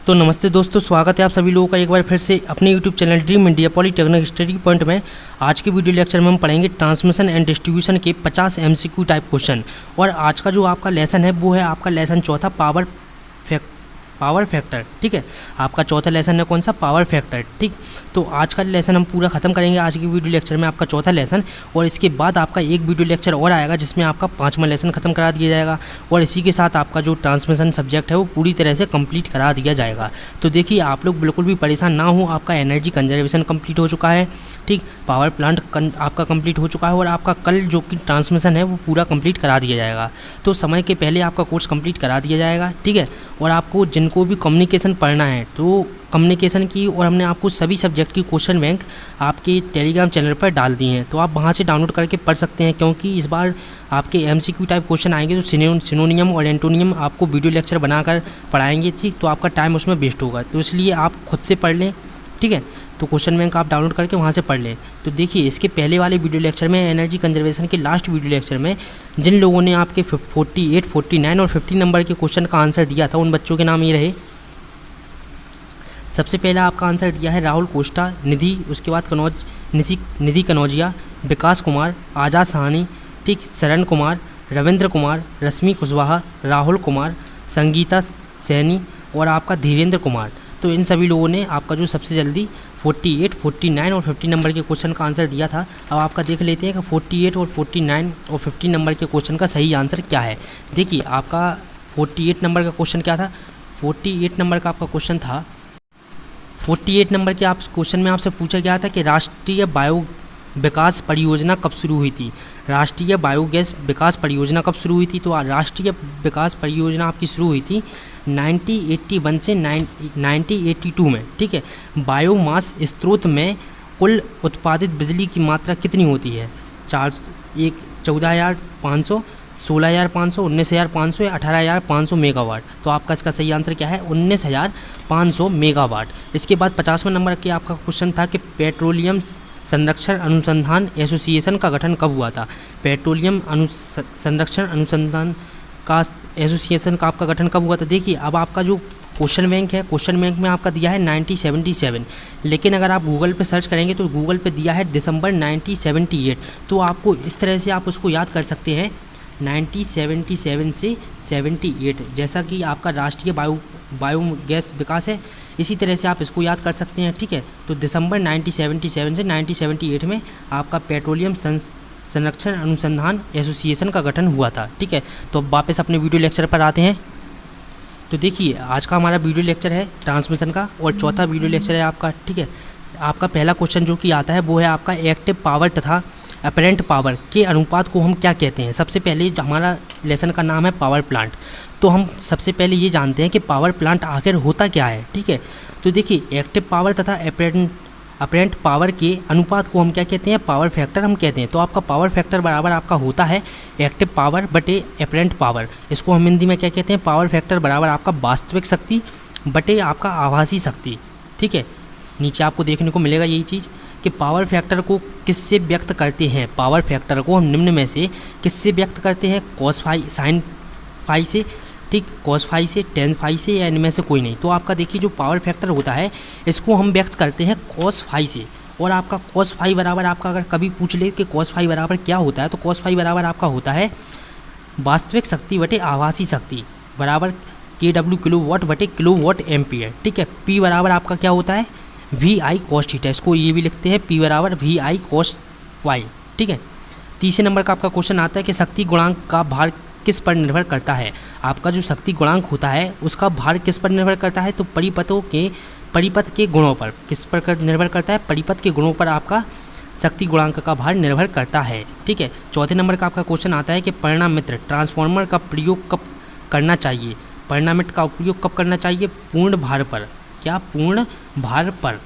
तो नमस्ते दोस्तों, स्वागत है आप सभी लोगों का एक बार फिर से अपने YouTube channel dream India polytechnic study point में। आज के वीडियो लेक्चर में हम पढ़ेंगे ट्रांसमिशन एंड डिस्ट्रीब्यूशन के 50 MCQ टाइप क्वेश्चन। और आज का जो आपका लेसन है वो है आपका लेसन चौथा, पावर फैक्टर। ठीक है, आपका चौथा लेसन है कौन सा? Power factor. ठीक, तो आज का लेसन हम पूरा ख़त्म करेंगे आज की वीडियो लेक्चर में, आपका चौथा लेसन। और इसके बाद आपका एक वीडियो लेक्चर और आएगा जिसमें आपका 5वां लेसन ख़त्म करा दिया जाएगा। और इसी के साथ आपका जो ट्रांसमिशन सब्जेक्ट है वो पूरी तरह से कंप्लीट करा दिया जाएगा। तो देखिए, आप लोग बिल्कुल भी परेशान ना हो, आपका एनर्जी कंजर्वेशन कंप्लीट हो चुका है। ठीक, पावर प्लांट आपका कंप्लीट हो चुका है और आपका कल जो कि ट्रांसमिशन है वो पूरा कंप्लीट करा दिया जाएगा। तो समय के पहले आपका कोर्स कंप्लीट करा दिया जाएगा। ठीक है, और आपको जिनको भी कम्युनिकेशन पढ़ना है तो कम्युनिकेशन की, और हमने आपको सभी सब्जेक्ट की क्वेश्चन बैंक आपके टेलीग्राम चैनल पर डाल दी हैं, तो आप वहां से डाउनलोड करके पढ़ सकते हैं। क्योंकि इस बार आपके MCQ टाइप क्वेश्चन आएंगे तो सिनोनियम और एंटोनियम आपको वीडियो लेक्चर बनाकर पढ़ाएंगे। ठीक, तो आपका टाइम उसमें वेस्ट होगा, तो इसलिए आप खुद से पढ़ लें। ठीक है, तो क्वेश्चन बैंक आप डाउनलोड करके वहाँ से पढ़ लें। तो देखिए, इसके पहले वाले वीडियो लेक्चर में, एनर्जी कंजर्वेशन के लास्ट वीडियो लेक्चर में जिन लोगों ने आपके 48, 49 और 50 नंबर के क्वेश्चन का आंसर दिया था, उन बच्चों के नाम ये रहे। सबसे पहला आपका आंसर दिया है राहुल कोस्टा, निधि, उसके बाद निधि कनौजिया, विकास कुमार, आज़ाद सहानी, ठीक, शरण कुमार, रविंद्र कुमार, रश्मि कुशवाहा, राहुल कुमार, संगीता सैनी और आपका धीरेन्द्र कुमार। तो इन सभी लोगों ने आपका जो सबसे जल्दी 48, 49 और 50 नंबर के क्वेश्चन का आंसर दिया था। अब आपका देख लेते हैं कि 48 और 49 और 50 नंबर के क्वेश्चन का सही आंसर क्या है। देखिए, आपका 48 नंबर का क्वेश्चन क्या था? 48 नंबर का आपका क्वेश्चन था, 48 नंबर के आप क्वेश्चन में आपसे पूछा गया था कि राष्ट्रीय बायो विकास परियोजना कब शुरू हुई थी। राष्ट्रीय बायोगैस विकास परियोजना कब शुरू हुई थी? तो राष्ट्रीय विकास परियोजना आपकी शुरू हुई थी 1981 से 1982 में। ठीक है, बायोमास स्रोत में कुल उत्पादित बिजली की मात्रा कितनी होती है? 14,500, 16,500, 19,500 या 18,500 मेगावाट। तो आपका इसका सही आंसर क्या है? 19,500 मेगावाट। इसके बाद 50वां नंबर के आपका क्वेश्चन था कि पेट्रोलियम संरक्षण अनुसंधान एसोसिएशन का गठन कब हुआ था? पेट्रोलियम संरक्षण अनुसंधान का एसोसिएशन का आपका गठन कब हुआ था? देखिए, अब आपका जो क्वेश्चन बैंक है, क्वेश्चन बैंक में आपका दिया है 1977, लेकिन अगर आप गूगल पे सर्च करेंगे तो गूगल पे दिया है दिसंबर 1978। तो आपको इस तरह से आप उसको याद कर सकते हैं, 1977 से 78, जैसा कि आपका राष्ट्रीय बायोगैस विकास है, इसी तरह से आप इसको याद कर सकते हैं। ठीक है, तो दिसंबर 1977 से 1978 में आपका पेट्रोलियम संरक्षण अनुसंधान एसोसिएशन का गठन हुआ था। ठीक है, तो अब वापस अपने वीडियो लेक्चर पर आते हैं। तो देखिए, आज का हमारा वीडियो लेक्चर है ट्रांसमिशन का और चौथा वीडियो लेक्चर है आपका। ठीक है, आपका पहला क्वेश्चन जो कि आता है वो है आपका एक्टिव पावर तथा अपरेंट पावर के अनुपात को हम क्या कहते हैं। सबसे पहले हमारा लेसन का नाम है पावर प्लांट। तो हम सबसे पहले ये जानते हैं कि पावर प्लांट आखिर होता क्या है। ठीक है, तो देखिए, एक्टिव पावर तथा अपरेंट पावर के अनुपात को हम क्या कहते हैं? पावर फैक्टर हम कहते हैं। तो आपका पावर फैक्टर बराबर आपका होता है एक्टिव पावर बटे अपरेंट पावर। इसको हम हिंदी में क्या कहते हैं? पावर फैक्टर बराबर आपका वास्तविक शक्ति बटे आपका आभासी शक्ति। ठीक है, नीचे आपको देखने को मिलेगा यही चीज़ कि पावर फैक्टर को किससे व्यक्त करते हैं। पावर फैक्टर को हम निम्न में से किससे व्यक्त करते हैं? कॉस फाई, साइन फाई से, ठीक, कॉस फाई से, टेन फाई से, या इनमें से कोई नहीं। तो आपका देखिए, जो पावर फैक्टर होता है इसको हम व्यक्त करते हैं कॉस फाई से। और आपका कॉस फाई बराबर आपका अगर कभी पूछ ले कि कॉस फाई बराबर क्या होता है, तो कॉस फाई बराबर आपका होता है वास्तविक शक्ति बटे आभासी शक्ति बराबर KW किलोवाट बटे किलोवाट एम्पियर। ठीक है, P बराबर आपका क्या होता है? VI cos theta. इसको ये भी लिखते हैं P बराबर VI cos Y। ठीक है, तीसरे नंबर का आपका क्वेश्चन आता है कि शक्ति गुणांक का भार किस पर निर्भर करता है। आपका जो शक्ति गुणांक होता है उसका भार किस पर निर्भर करता है? तो परिपथ के गुणों पर। किस पर निर्भर करता है? परिपथ के गुणों पर आपका शक्ति गुणांक का भार निर्भर करता है। ठीक है, चौथे नंबर का आपका क्वेश्चन आता है कि परिणामित्र ट्रांसफार्मर का प्रयोग कब करना चाहिए। परिणामित्र का उपयोग कब करना चाहिए? पूर्ण भार पर। क्या? पूर्ण भार पर।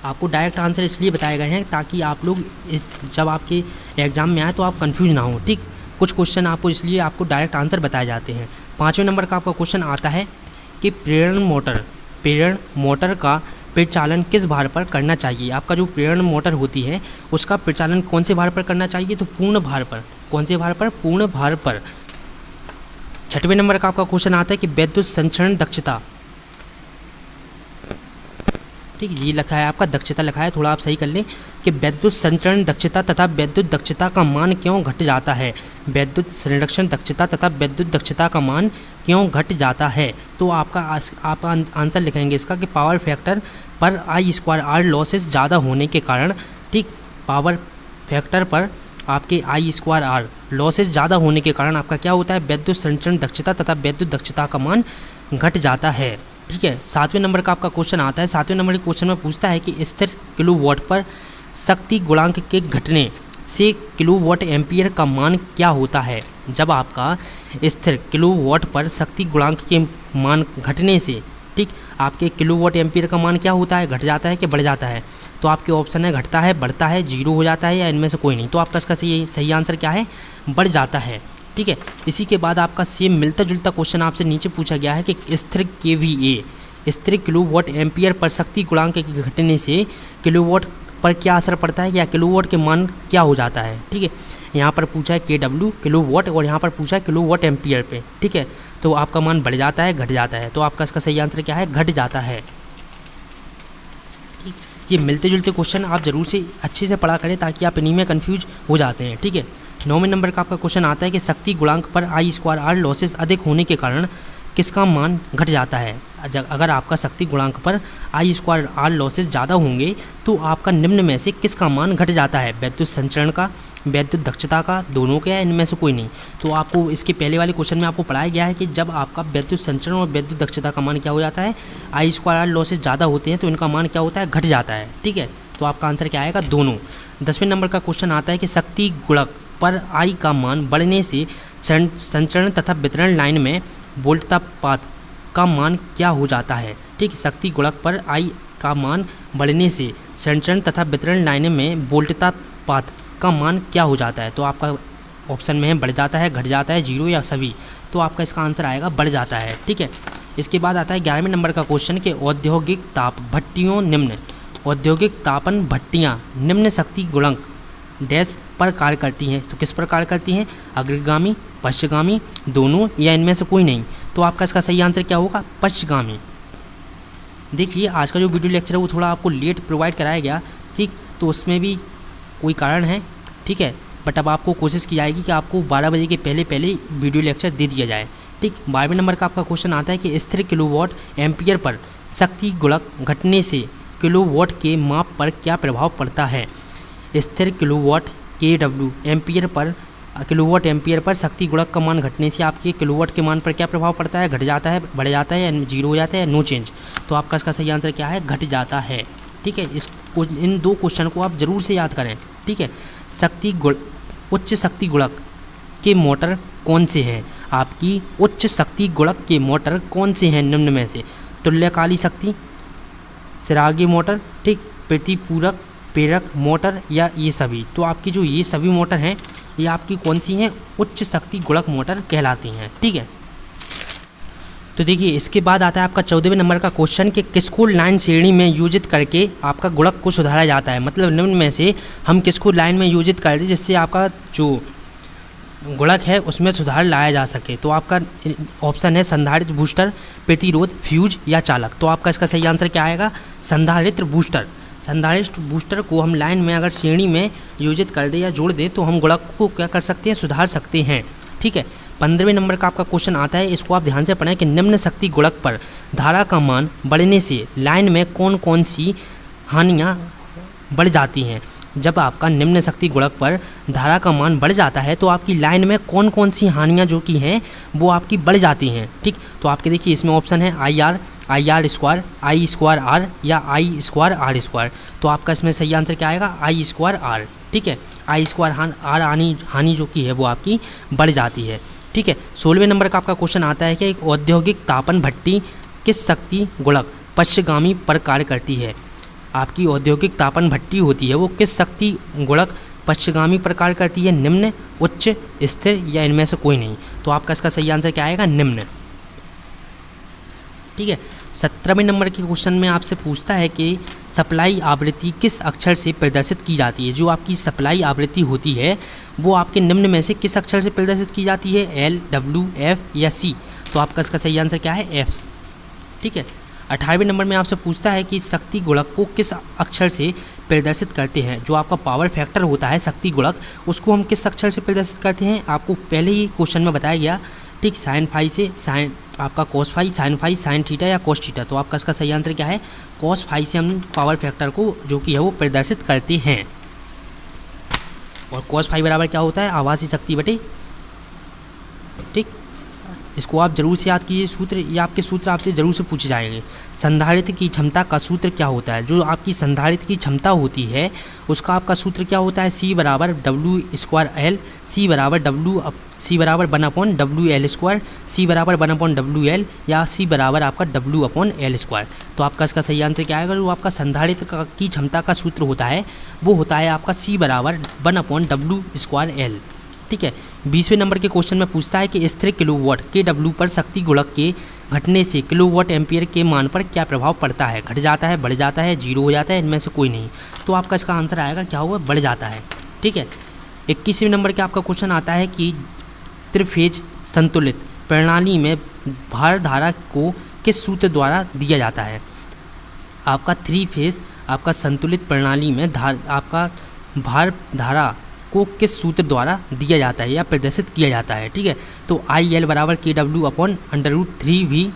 आपको डायरेक्ट आंसर इसलिए बताए गए हैं ताकि आप लोग जब आपके एग्जाम में आए तो आप कंफ्यूज ना हो। ठीक, कुछ क्वेश्चन आपको इसलिए आपको डायरेक्ट आंसर बताए जाते हैं। पाँचवें नंबर का आपका क्वेश्चन आता है कि प्रेरण मोटर का प्रचालन किस भार पर करना चाहिए। आपका जो प्रेरण मोटर होती है उसका प्रचालन कौन से भार पर करना चाहिए? तो पूर्ण भार पर। कौन से भार पर? पूर्ण भार पर। छठवें नंबर का आपका क्वेश्चन आता है कि विद्युत संचरण दक्षता ठीक, ये लिखा है आपका दक्षता लिखा है, थोड़ा आप सही कर लें कि विद्युत संचरण दक्षता तथा विद्युत दक्षता का मान क्यों घट जाता है। विद्युत संरक्षण दक्षता तथा विद्युत दक्षता का मान क्यों घट जाता है। तो आपका आप आंसर लिखेंगे इसका कि पावर फैक्टर पर I²R लॉसेस ज़्यादा होने के कारण, ठीक, पावर फैक्टर पर आपके I²R लॉसेस ज़्यादा होने के कारण आपका क्या होता है, विद्युत संचरण दक्षता तथा विद्युत दक्षता का मान घट जाता है। ठीक है, 7वें नंबर का आपका क्वेश्चन आता है। 7वें नंबर के क्वेश्चन में पूछता है कि स्थिर किलोवाट पर शक्ति गुणांक के घटने से किलोवाट एम्पियर का मान क्या होता है। जब आपका स्थिर किलोवाट पर शक्ति गुणांक के मान घटने से, ठीक, आपके किलोवाट एम्पियर का मान क्या होता है, घट जाता है कि बढ़ जाता है। तो आपके ऑप्शन है घटता है, बढ़ता है, जीरो हो जाता है या इनमें से कोई नहीं। तो आपका इसका सही आंसर क्या है, बढ़ जाता है। ठीक है, इसी के बाद आपका सेम मिलता जुलता क्वेश्चन आपसे नीचे पूछा गया है कि स्थिर KVA स्थिर किलोवाट एम्पियर पर शक्ति गुणांक के घटने से किलोवाट पर क्या असर पड़ता है या किलोवाट के मान क्या हो जाता है। ठीक है, यहाँ पर पूछा है KW किलोवाट और यहाँ पर पूछा है किलोवाट एम्पियर पे। ठीक है, तो आपका मान बढ़ जाता है, घट जाता है। तो आपका इसका सही आंसर क्या है, घट जाता है। ये मिलते जुलते क्वेश्चन आप जरूर से अच्छे से पढ़ा करें ताकि आप इन्हीं में कन्फ्यूज हो जाते हैं। ठीक है, 9वें नंबर का आपका क्वेश्चन आता है कि शक्ति गुणांक पर I²R लॉसेस अधिक होने के कारण किसका मान घट जाता है। अगर आपका शक्ति गुणांक पर I²R लॉसेस ज़्यादा होंगे तो आपका निम्न में से किसका मान घट जाता है, विद्युत संचरण का, विद्युत दक्षता का, दोनों के, या इनमें से कोई नहीं। तो आपको इसके पहले वाले क्वेश्चन में आपको पढ़ाया गया है कि जब आपका विद्युत संचरण और विद्युत दक्षता का मान क्या हो जाता है, I²R लॉसेस ज़्यादा होते हैं तो इनका मान क्या होता है, घट जाता है। ठीक है, तो आपका आंसर क्या आएगा, दोनों। 10वें नंबर का क्वेश्चन आता है कि शक्ति गुणक पर I का मान बढ़ने से संचरण तथा वितरण लाइन में वोल्टतापात का मान क्या हो जाता है। ठीक, शक्ति गुणक पर I का मान बढ़ने से संचरण तथा वितरण लाइन में वोल्टतापात का मान क्या हो जाता है। तो आपका ऑप्शन में है बढ़ जाता है, घट जाता है, जीरो या सभी। तो आपका इसका आंसर आएगा बढ़ जाता है। ठीक है, इसके बाद आता है 11वें नंबर का क्वेश्चन कि औद्योगिक ताप भट्टियों निम्न औद्योगिक तापन भट्टियाँ निम्न शक्ति गुणक डैश पर कार्य करती हैं। तो किस पर कार्य करती हैं, अग्रगामी, पश्चगामी, दोनों, या इनमें से कोई नहीं। तो आपका इसका सही आंसर क्या होगा, पश्चगामी। देखिए, आज का जो वीडियो लेक्चर है वो थोड़ा आपको लेट प्रोवाइड कराया गया। ठीक, तो उसमें भी कोई कारण है। ठीक है, बट अब आपको कोशिश की जाएगी कि आपको 12 बजे के पहले वीडियो लेक्चर दे दिया जाए। ठीक, 12वें नंबर का आपका क्वेश्चन आता है कि स्थिर किलोवाट एम्पियर पर शक्ति गुणक घटने से किलोवाट के माप पर क्या प्रभाव पड़ता है। स्थिर kilowatt KW ampere per kilowatt ampere per शक्ति गुणक का मान घटने से आपके किलोवाट के मान पर क्या प्रभाव पड़ता है, घट जाता है, बढ़ जाता है, या जीरो हो जाता है, नो चेंज। तो आपका इसका सही आंसर क्या है, घट जाता है। ठीक है, इन दो क्वेश्चन को आप जरूर से याद करें। ठीक है, उच्च शक्ति गुणक के मोटर कौन से हैं, आपकी उच्च शक्ति गुणक के मोटर कौन से हैं निम्न में से, तुल्यकाली शक्ति, सिरागी मोटर, ठीक, प्रतिपूरक प्रेरक मोटर, या ये सभी। तो आपकी जो ये सभी मोटर हैं ये आपकी कौन सी हैं, उच्च शक्ति गुणक मोटर कहलाती हैं। ठीक है, तो देखिए इसके बाद आता है आपका 14वें नंबर का क्वेश्चन कि किसको लाइन श्रेणी में योजित करके आपका गुणक को सुधारा जाता है। मतलब निम्न में से हम किसको लाइन में योजित कर दें जिससे आपका जो गुणक है उसमें सुधार लाया जा सके। तो आपका ऑप्शन है संधारित्र बूस्टर, प्रतिरोध, फ्यूज या चालक। तो आपका इसका सही आंसर क्या आएगा, संधारित्र बूस्टर। संधारित्र बूस्टर को हम लाइन में अगर श्रेणी में योजित कर दें या जोड़ दें तो हम गुणक को क्या कर सकते हैं, सुधार सकते हैं। ठीक है, 15वें नंबर का आपका क्वेश्चन आता है, इसको आप ध्यान से पढ़ें कि निम्न शक्ति गुणक पर धारा का मान बढ़ने से लाइन में कौन कौन सी हानियाँ बढ़ जाती हैं। जब आपका निम्न शक्ति गुणक पर धारा का मान बढ़ जाता है तो आपकी लाइन में कौन कौन सी हानियाँ जो कि हैं वो आपकी बढ़ जाती हैं। ठीक, तो आपके देखिए इसमें ऑप्शन है IR² I²R या I²R²। तो आपका इसमें सही आंसर क्या आएगा, I²R। ठीक है, I²R हानि जो की है वो आपकी बढ़ जाती है। ठीक है, 16वें नंबर का आपका क्वेश्चन आता है कि एक औद्योगिक तापन भट्टी किस शक्ति गुणक पश्चगामी पर कार्य करती है। आपकी औद्योगिक तापन भट्टी होती है वो किस शक्ति गुणक पश्चगामी पर कार्य करती है, निम्न, उच्च, स्थिर, या इनमें से कोई नहीं। तो आपका इसका सही आंसर क्या आएगा, निम्न। ठीक है, 17वें नंबर के क्वेश्चन में आपसे पूछता है कि सप्लाई आवृत्ति किस अक्षर से प्रदर्शित की जाती है। जो आपकी सप्लाई आवृत्ति होती है वो आपके निम्न में से किस अक्षर से प्रदर्शित की जाती है, L, W, F या C। तो आपका इसका सही आंसर क्या है, F। ठीक है, 18वें नंबर में आपसे पूछता है कि शक्ति गुणक को किस अक्षर से प्रदर्शित करते हैं। जो आपका पावर फैक्टर होता है शक्ति गुणक, उसको हम किस अक्षर से प्रदर्शित करते हैं, आपको पहले ही क्वेश्चन में बताया गया, ठीक। साइन फाई से, साइन आपका cos phi, sine phi, sine theta या कॉस थीटा। तो आपका इसका सही आंसर क्या है, कॉस फाई से हम पावर फैक्टर को जो कि है वो प्रदर्शित करते हैं। और कॉस फाई बराबर क्या होता है, आभासी शक्ति बटे, ठीक। इसको आप जरूर से याद कीजिए सूत्र, ये आपके सूत्र आपसे जरूर से पूछे जाएंगे। संधारित्र की क्षमता का सूत्र क्या होता है। जो आपकी संधारित्र की क्षमता होती है उसका आपका सूत्र क्या होता है, C बराबर W²L, C बराबर 1/W_L², C बराबर 1/WL या C बराबर आपका W/L²। तो आपका इसका सही आंसर क्या आएगा, जो आपका संधारित्र की क्षमता का सूत्र होता है वो होता है आपका C बराबर 1/W²L, ठीक है। 20वें नंबर के क्वेश्चन में पूछता है कि स्थिर किलोवाट KW पर शक्ति गुणक के घटने से किलोवाट एम्पियर के मान पर क्या प्रभाव पड़ता है। घट जाता है, बढ़ जाता है, जीरो हो जाता है, इनमें से कोई नहीं। तो आपका इसका आंसर आएगा क्या होगा, बढ़ जाता है, ठीक है। 21वें नंबर के आपका क्वेश्चन आता है कि त्रिफेज संतुलित प्रणाली में भार धारा को किस सूत्र द्वारा दिया जाता है। आपका थ्री फेज आपका संतुलित प्रणाली में आपका भार धारा को किस सूत्र द्वारा दिया जाता है या प्रदर्शित किया जाता है, ठीक है। तो IL बराबर KW/√3V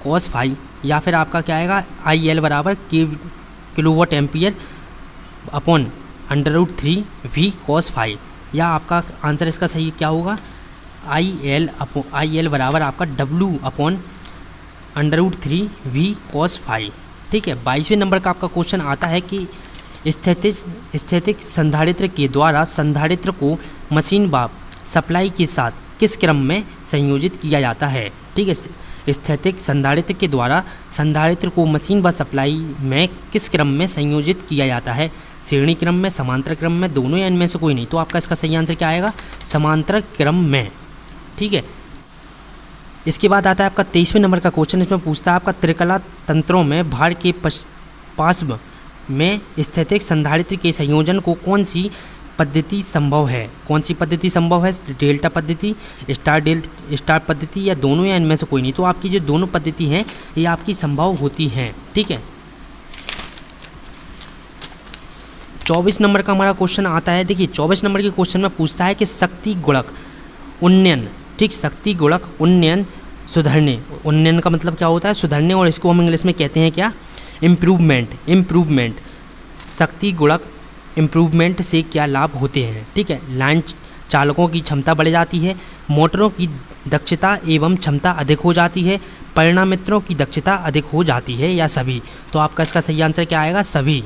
cos फाई, या फिर आपका क्या आएगा IL बराबर kilowatt ampere upon √3V cos phi, या आपका आंसर इसका सही क्या होगा, IL बराबर आपका W/√3V cos फाई, ठीक है। 22वें नंबर का आपका क्वेश्चन आता है कि स्थैतिक संधारित्र के द्वारा संधारित्र को मशीन व सप्लाई के साथ किस क्रम में संयोजित किया जाता है, ठीक है। स्थैतिक संधारित्र के द्वारा संधारित्र को मशीन व सप्लाई में किस क्रम में संयोजित किया जाता है, श्रेणी क्रम में, समांतर क्रम में, दोनों या इनमें से कोई नहीं। तो आपका इसका सही आंसर क्या आएगा, समांतर क्रम में, ठीक है। इसके बाद आता है आपका 23वें नंबर का क्वेश्चन। इसमें पूछता है आपका त्रिकला तंत्रों में भार के पार्श्व में स्थैतिक संधारित्र के संयोजन को कौन सी पद्धति संभव है। कौन सी पद्धति संभव है, डेल्टा पद्धति, स्टार पद्धति या दोनों या इनमें से कोई नहीं। तो आपकी जो दोनों पद्धति हैं ये आपकी संभव होती हैं, ठीक है। 24 नंबर का हमारा क्वेश्चन आता है। देखिए 24 नंबर के क्वेश्चन में पूछता है कि शक्ति गुणक उन्नयन, ठीक, शक्ति गुणक उन्नयन सुधरने, उन्नयन का मतलब क्या होता है, सुधरने, और इसको हम इंग्लिश में कहते हैं क्या, इम्प्रूवमेंट। शक्ति गुणक इम्प्रूवमेंट से क्या लाभ होते हैं, ठीक है। लाइन चालकों की क्षमता बढ़ जाती है, मोटरों की दक्षता एवं क्षमता अधिक हो जाती है, परिणामित्रों की दक्षता अधिक हो जाती है, या सभी। तो आपका इसका सही आंसर क्या आएगा, सभी।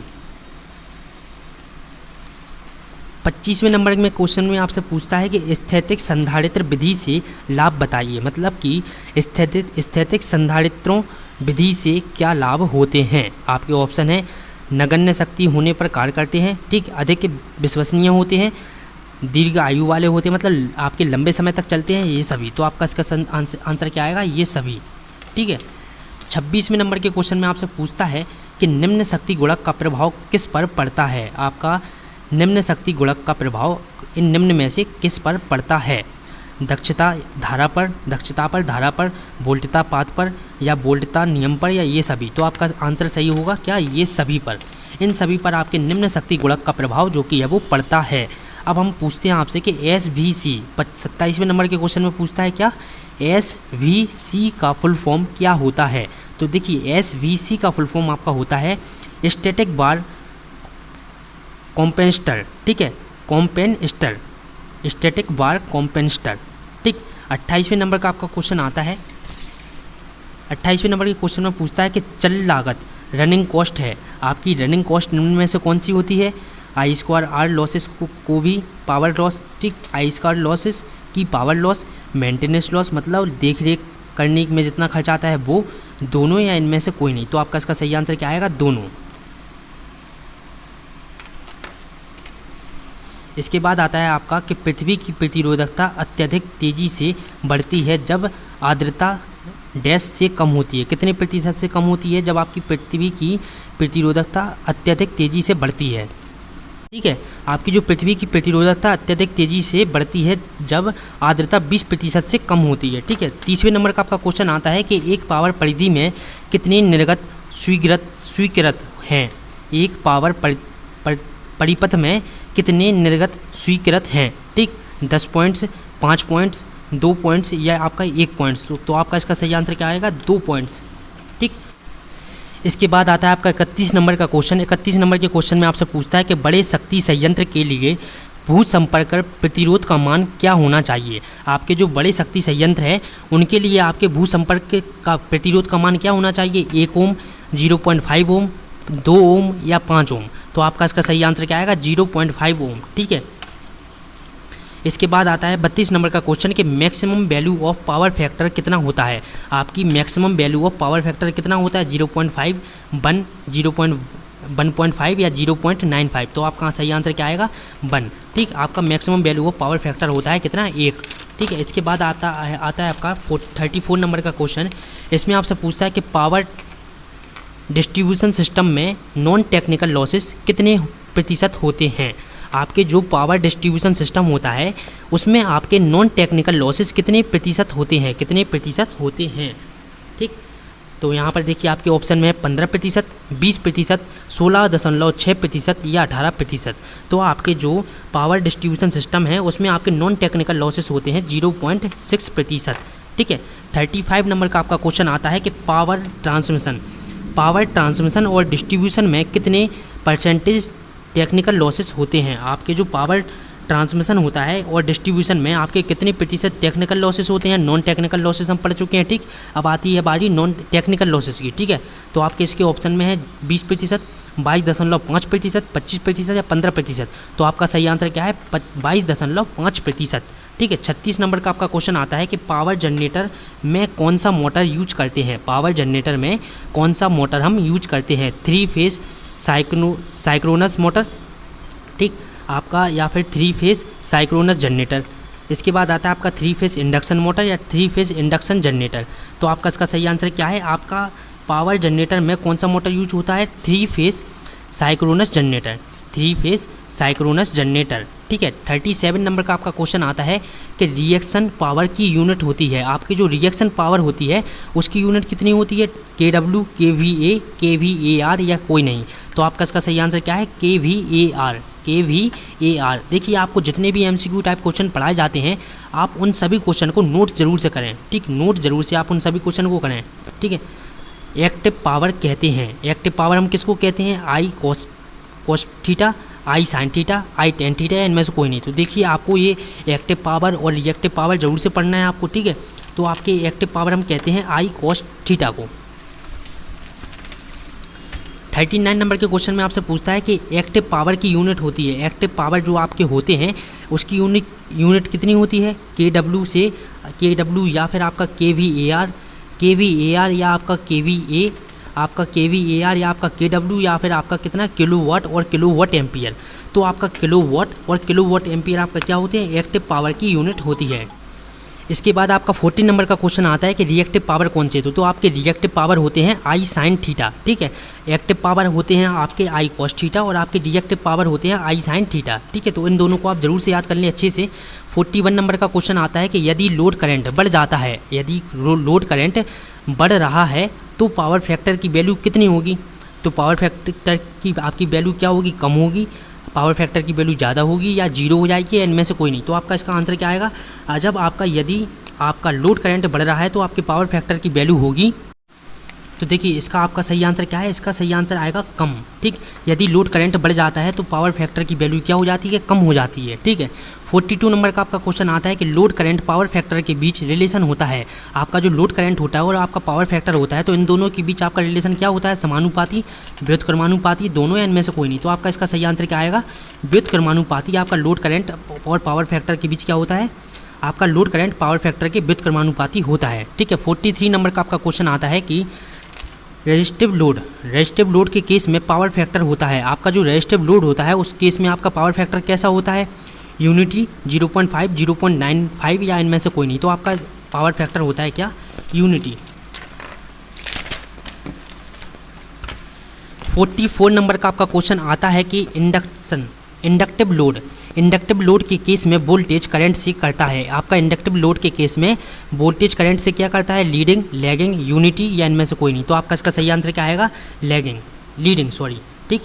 25वें नंबर में क्वेश्चन में आपसे पूछता है कि स्थैतिक संधारित्र विधि से लाभ बताइए। मतलब कि स्थैतिक संधारित्रों विधि से क्या लाभ होते हैं। आपके ऑप्शन है नगण्य शक्ति होने पर कार्य करते हैं, ठीक, अधिक विश्वसनीय होते हैं, दीर्घ आयु वाले होते हैं, मतलब आपके लंबे समय तक चलते हैं, ये सभी। तो आपका इसका आंसर क्या आएगा, ये सभी, ठीक है। 26वें नंबर के क्वेश्चन में आपसे पूछता है कि निम्न शक्ति गुणक का प्रभाव किस पर पड़ता है। आपका निम्न शक्ति गुणक का प्रभाव इन निम्न में से किस पर पड़ता है। दक्षता धारा पर, धारा पर, वोल्टता पाथ पर, या वोल्टता नियम पर, या ये सभी। तो आपका आंसर सही होगा क्या, ये सभी पर। इन सभी पर आपके निम्न शक्ति गुणक का प्रभाव जो कि है वो पड़ता है। अब हम पूछते हैं आपसे कि SVC 27वें नंबर के क्वेश्चन में पूछता है क्या, SVC का फुल फॉर्म क्या होता है। तो देखिए SVC का फुल फॉर्म आपका होता है स्टैटिक बार कॉम्पेंस्टर, ठीक है, कॉम्पेंस्टर, स्टैटिक बार कॉम्पेंस्टर, ठीक। 28वें नंबर का आपका क्वेश्चन आता है। 28वें नंबर के क्वेश्चन में पूछता है कि चल लागत रनिंग कॉस्ट है। आपकी रनिंग कॉस्ट निम्न में से कौन सी होती है, I² लॉसेस को भी पावर लॉस, ठीक, I² लॉसेस की पावर लॉस, मेंटेनेंस लॉस, मतलब देख रेख करने में जितना खर्च आता है वो, दोनों या इनमें से कोई नहीं। तो आपका इसका सही आंसर क्या आएगा, दोनों। इसके बाद आता है आपका कि पृथ्वी की प्रतिरोधकता अत्यधिक तेज़ी से बढ़ती है जब आर्द्रता डैश से कम होती है। कितने प्रतिशत से कम होती है, जब आपकी पृथ्वी की प्रतिरोधकता अत्यधिक तेज़ी से बढ़ती है, ठीक। ठीक है। आपकी जो पृथ्वी की प्रतिरोधकता अत्यधिक तेजी से बढ़ती है जब आर्द्रता 20% से कम होती है। ठीक है। 30वें नंबर का आपका क्वेश्चन आता है कि एक पावर परिधि में कितने निर्गत स्वीकृत हैं। एक पावर परिपथ में कितने निर्गत स्वीकृत हैं। ठीक, 10 पॉइंट्स, 5 पॉइंट्स, 2 पॉइंट्स या आपका 1 पॉइंट्स। तो आपका इसका सही आंसर क्या आएगा, 2 पॉइंट्स। ठीक। इसके बाद आता है आपका 31 नंबर का क्वेश्चन। 31 नंबर के क्वेश्चन में आपसे पूछता है कि बड़े शक्ति संयंत्र के लिए भू संपर्क प्रतिरोध का मान क्या होना चाहिए। आपके जो बड़े शक्ति संयंत्र है उनके लिए आपके भू संपर्क का प्रतिरोध का मान क्या होना चाहिए, 1 ओम, 0.5 ओम, 2 ओम या 5 ओम। तो आपका इसका सही आंसर क्या आएगा, 0.5 ओम। ठीक है। इसके बाद आता है 32 नंबर का क्वेश्चन कि maximum value of power factor कितना होता है। आपकी maximum value of power factor कितना होता है, 0.5, 1, 0.1.5 या 0.95। तो आपका सही आंसर क्या आएगा, 1। ठीक, आपका maximum value of power factor होता है कितना, 1। ठीक है। इसके बाद आता है आपका 34 नंबर का क्वेश्चन। इसमें आपसे पूछता है कि पावर डिस्ट्रीब्यूशन सिस्टम में नॉन टेक्निकल लॉसेस कितने प्रतिशत होते हैं। आपके जो पावर डिस्ट्रीब्यूशन सिस्टम होता है उसमें आपके नॉन टेक्निकल लॉसेस कितने प्रतिशत होते हैं, कितने प्रतिशत होते हैं। ठीक, तो यहाँ पर देखिए आपके ऑप्शन में 15%, 20%, 16.6% या 18%। तो आपके जो पावर डिस्ट्रीब्यूशन सिस्टम है उसमें आपके नॉन टेक्निकल लॉसेस होते हैं 0.6%। ठीक है। 35 नंबर का आपका क्वेश्चन आता है कि पावर ट्रांसमिशन और डिस्ट्रीब्यूशन में कितने परसेंटेज टेक्निकल लॉसेस होते हैं। आपके जो पावर ट्रांसमिशन होता है और डिस्ट्रीब्यूशन में आपके कितने प्रतिशत टेक्निकल लॉसेस होते हैं। नॉन टेक्निकल लॉसेस हम पढ़ चुके हैं। ठीक, अब आती है बारी नॉन टेक्निकल लॉसेस की। ठीक है। तो आपके इसके ऑप्शन में है 20%, 22.5%, 25% या 15%। तो आपका सही आंसर क्या है, 22.5%। ठीक है। 36 नंबर का आपका क्वेश्चन आता है कि पावर जनरेटर में कौन सा मोटर यूज करते हैं। पावर जनरेटर में कौन सा मोटर हम यूज करते हैं, 3 फेज साइक्रोनस मोटर, ठीक आपका, या फिर 3 फेज साइक्रोनस जनरेटर। इसके बाद आता है आपका 3 फेज इंडक्शन मोटर या 3 फेज इंडक्शन जनरेटर। तो आपका इसका सही आंसर क्या है, आपका पावर जनरेटर में कौन सा मोटर यूज होता है, 3 phase synchronous generator, 3 phase synchronous generator. ठीक है। 37 नंबर का आपका क्वेश्चन आता है कि रिएक्शन पावर की यूनिट होती है। आपकी जो रिएक्शन पावर होती है उसकी यूनिट कितनी होती है, KW, KVA, KVAR या कोई नहीं। तो आपका इसका सही आंसर क्या है, KVAR। देखिए आपको जितने भी MCQ टाइप क्वेश्चन पढ़ाए जाते हैं आप उन सभी क्वेश्चन को नोट जरूर से करें। ठीक, नोट जरूर से आप उन सभी क्वेश्चन को करें। ठीक है। एक्टिव पावर कहते हैं, एक्टिव पावर हम किसको कहते हैं, I cos theta, I sin theta, I tan theta, इनमें से कोई नहीं। तो देखिए आपको ये एक्टिव पावर और रिएक्टिव पावर जरूर से पढ़ना है आपको। ठीक है। तो आपके एक्टिव पावर हम कहते हैं I cos थीटा को। 39 नंबर के क्वेश्चन में आपसे पूछता है कि एक्टिव पावर की यूनिट होती है। एक्टिव पावर जो आपके होते हैं उसकी यूनिट कितनी होती है, KW या फिर आपका KVAR या आपका KVA, आपका KVAR या आपका KW या फिर आपका कितना किलोवाट और किलोवाट एम्पियर। तो आपका किलोवाट और किलोवाट एम्पियर आपका क्या होते हैं, एक्टिव पावर की यूनिट होती है। इसके बाद आपका 40 नंबर का क्वेश्चन आता है कि रिएक्टिव पावर कौन से। तो आपके रिएक्टिव पावर होते हैं I sin थीटा। ठीक है। एक्टिव पावर होते हैं आपके I cos थीटा और आपके रिएक्टिव पावर होते हैं I sin थीटा। ठीक है। तो इन दोनों को आप जरूर से याद कर लें अच्छे से। 41 नंबर का क्वेश्चन आता है कि यदि लोड करंट बढ़ जाता है, यदि लोड करंट बढ़ रहा है तो पावर फैक्टर की वैल्यू कितनी होगी। तो पावर फैक्टर की आपकी वैल्यू क्या होगी, कम होगी, पावर फैक्टर की वैल्यू ज़्यादा होगी या जीरो हो जाएगी, इनमें से कोई नहीं। तो आपका इसका आंसर क्या आएगा, जब आपका यदि आपका लोड करंट बढ़ रहा है तो आपके पावर फैक्टर की वैल्यू होगी। तो देखिए इसका आपका सही आंसर क्या है, इसका सही आंसर आएगा कम। ठीक, यदि लोड करंट बढ़ जाता है तो पावर फैक्टर की वैल्यू क्या हो जाती है, कम हो जाती है। ठीक है। 42 नंबर का आपका क्वेश्चन आता है कि लोड करंट पावर फैक्टर के बीच रिलेशन होता है। आपका जो लोड करंट होता है और आपका पावर फैक्टर होता है तो इन दोनों के बीच आपका रिलेशन क्या होता है, समानुपाती, व्युत्क्रमानुपाती, दोनों या इनमें से कोई नहीं। तो आपका इसका सही आंसर क्या आएगा, व्युत्क्रमानुपाती। आपका लोड करंट और पावर फैक्टर के बीच क्या होता है, आपका लोड करंट पावर फैक्टर के व्युत्क्रमानुपाती होता है। ठीक है। 43 नंबर का आपका क्वेश्चन आता है कि रेजिस्टिव लोड के केस में पावर फैक्टर होता है। आपका जो रेजिस्टिव लोड होता है उस केस में आपका पावर फैक्टर कैसा होता है, यूनिटी, 0.5, 0.95 या इनमें से कोई नहीं। तो आपका पावर फैक्टर होता है क्या, यूनिटी। 44 नंबर का आपका क्वेश्चन आता है कि इंडक्टिव लोड के केस में वोल्टेज करंट से करता है। आपका इंडक्टिव लोड के केस में वोल्टेज करंट से क्या करता है? लीडिंग, लैगिंग, यूनिटी या इनमें से कोई नहीं। तो आपका इसका सही आंसर क्या आएगा? लीडिंग, ठीक।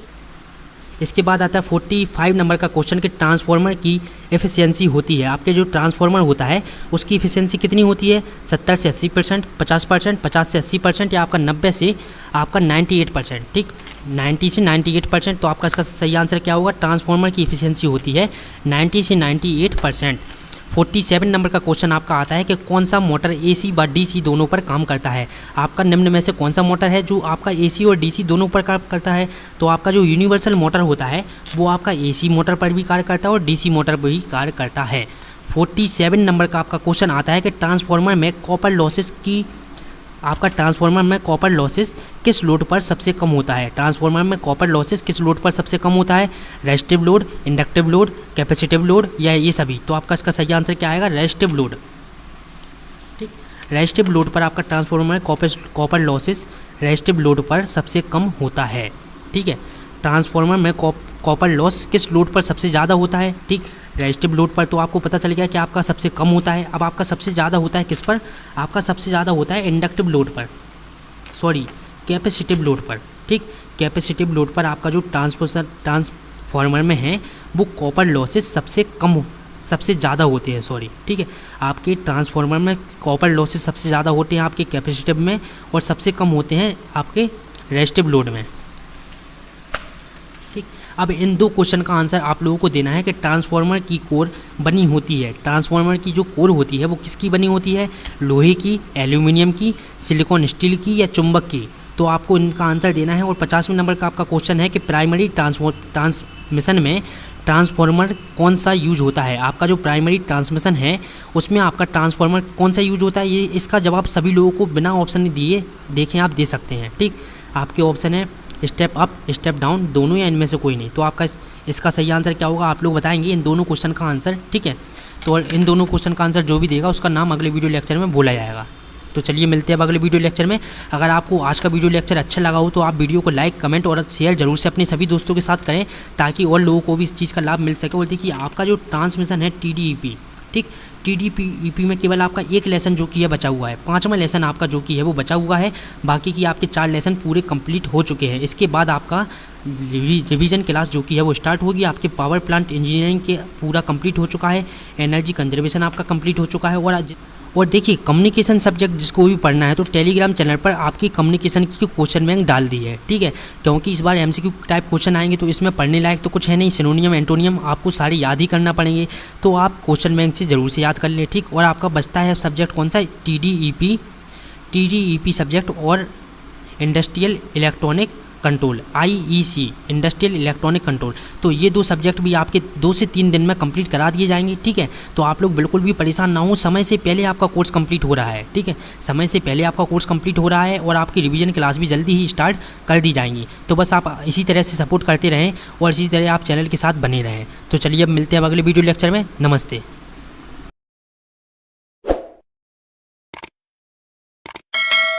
इसके बाद आता है 45 नंबर का क्वेश्चन कि ट्रांसफार्मर की एफिशिएंसी होती है, आपके जो ट्रांसफार्मर होता है उसकी एफिशिएंसी कितनी होती है? 70 से 80%, 50%, 50 से 80% या आपका 90 से आपका 98%, ठीक। 90 से 98%। तो आपका इसका सही आंसर क्या होगा? ट्रांसफार्मर की एफिशिएंसी होती है 90 से 98%। 47 नंबर का क्वेश्चन आपका आता है कि कौन सा मोटर AC व DC दोनों पर काम करता है। आपका निम्न में से कौन सा मोटर है जो आपका AC और DC दोनों पर काम करता है? तो आपका जो यूनिवर्सल मोटर होता है वो आपका AC मोटर पर भी कार्य करता है और DC मोटर पर भी कार्य करता है। 47 नंबर का आपका क्वेश्चन आता है कि ट्रांसफार्मर में कॉपर लॉसेस किस लोड पर सबसे कम होता है? ट्रांसफार्मर में कॉपर लॉसेस किस लोड पर सबसे कम होता है? Resistive load, inductive load, capacitive load या ये सभी? तो आपका इसका सही आंसर क्या आएगा? रेजिस्टिव लोड, ठीक। रेजिस्टिव लोड पर आपका ट्रांसफार्मर में कॉपर लॉसेस रेजिस्टिव लोड पर सबसे कम होता है, ठीक है। ट्रांसफार्मर में कॉपर लॉस किस लोड पर सबसे ज़्यादा होता है? ठीक, रेजिस्टिव लोड पर। तो आपको पता चल गया कि आपका सबसे कम होता है। अब आपका सबसे ज़्यादा होता है किस पर? आपका सबसे ज़्यादा होता है इंडक्टिव लोड पर, कैपेसिटिव लोड पर, ठीक। कैपेसिटिव लोड पर आपका जो ट्रांसफार्मर में है वो कॉपर लॉसेस सबसे ज़्यादा होते हैं, ठीक है। आपके ट्रांसफार्मर में कॉपर लॉसेस सबसे ज़्यादा होते हैं आपके कैपेसिटिव में और सबसे कम होते हैं आपके रेजिस्टिव लोड में, ठीक। अब इन दो क्वेश्चन का आंसर आप लोगों को देना है कि ट्रांसफार्मर की कोर बनी होती है, ट्रांसफार्मर की जो कोर होती है वो किसकी बनी होती है? लोहे की, एल्यूमिनियम की, सिलिकॉन स्टील की या चुंबक की? तो आपको इनका आंसर देना है। और 50वें नंबर का आपका क्वेश्चन है कि प्राइमरी ट्रांसमिशन में ट्रांसफार्मर कौन सा यूज होता है? आपका जो प्राइमरी ट्रांसमिशन है उसमें आपका ट्रांसफार्मर कौन सा यूज होता है? ये इसका जवाब सभी लोगों को बिना ऑप्शन दिए देखें आप दे सकते हैं, ठीक। आपके ऑप्शन है स्टेप अप, स्टेप डाउन, दोनों या इनमें से कोई नहीं। तो आपका इसका सही आंसर क्या होगा आप लोग बताएंगे इन दोनों क्वेश्चन का आंसर, ठीक है। तो इन दोनों क्वेश्चन का आंसर जो भी देगा उसका नाम अगले वीडियो लेक्चर में बोला जाएगा। तो चलिए मिलते हैं अब अगले वीडियो लेक्चर में। अगर आपको आज का वीडियो लेक्चर अच्छा लगा हो तो आप वीडियो को लाइक, कमेंट और शेयर जरूर से अपने सभी दोस्तों के साथ करें ताकि और लोगों को भी इस चीज़ का लाभ मिल सके। और देखिए आपका जो ट्रांसमिशन है TDEP, ठीक, TDEP में केवल आपका एक लेसन जो कि है बचा हुआ है, 5वां लेसन आपका जो कि है वो बचा हुआ है। बाकी की आपके 4 लेसन पूरे कंप्लीट हो चुके हैं। इसके बाद आपका रिवीजन क्लास जो कि है वो स्टार्ट होगी। आपके पावर प्लांट इंजीनियरिंग के पूरा कंप्लीट हो चुका है, एनर्जी कंजर्वेशन आपका कंप्लीट हो चुका है। और देखिए कम्युनिकेशन सब्जेक्ट जिसको भी पढ़ना है तो टेलीग्राम चैनल पर आपकी कम्युनिकेशन की क्वेश्चन बैंक डाल दी है, ठीक है। क्योंकि इस बार MCQ टाइप क्वेश्चन आएंगे तो इसमें पढ़ने लायक तो कुछ है नहीं, सिनोनियम एंटोनियम आपको सारे याद ही करना पड़ेंगे। तो आप क्वेश्चन बैंक से ज़रूर से याद कर लें, ठीक। और आपका बचता है सब्जेक्ट कौन सा? TDEP सब्जेक्ट और industrial electronic control, IEC, industrial electronic control. तो ये 2 सब्जेक्ट भी आपके 2 से 3 दिन में कंप्लीट करा दिए जाएंगे, ठीक है। तो आप लोग बिल्कुल भी परेशान ना हो, समय से पहले आपका कोर्स कंप्लीट हो रहा है, ठीक है। समय से पहले आपका कोर्स कंप्लीट हो रहा है और आपकी रिवीजन क्लास भी जल्दी ही स्टार्ट कर दी जाएंगी। तो बस आप इसी तरह से सपोर्ट करते रहें और इसी तरह आप चैनल के साथ बने रहें। तो चलिए अब मिलते हैं अब अगले वीडियो लेक्चर में। नमस्ते।